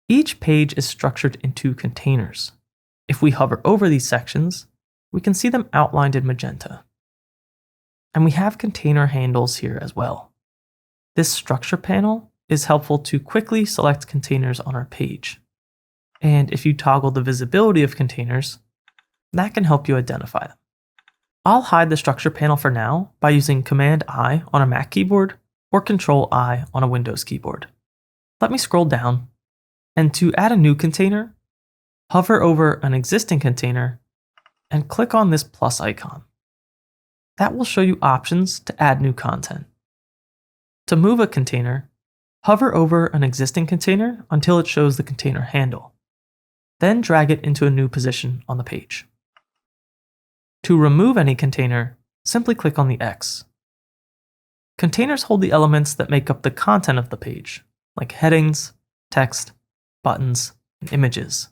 Each page is structured into containers. If we hover over these sections, we can see them outlined in magenta. And we have container handles here as well. This structure panel is helpful to quickly select containers on our page. And if you toggle the visibility of containers, that can help you identify them. I'll hide the structure panel for now by using Command-I on a Mac keyboard or Control-I on a Windows keyboard. Let me scroll down, and to add a new container, hover over an existing container and click on this plus icon. That will show you options to add new content. To move a container, hover over an existing container until it shows the container handle. Then drag it into a new position on the page. To remove any container, simply click on the X. Containers hold the elements that make up the content of the page, like headings, text, buttons, and images.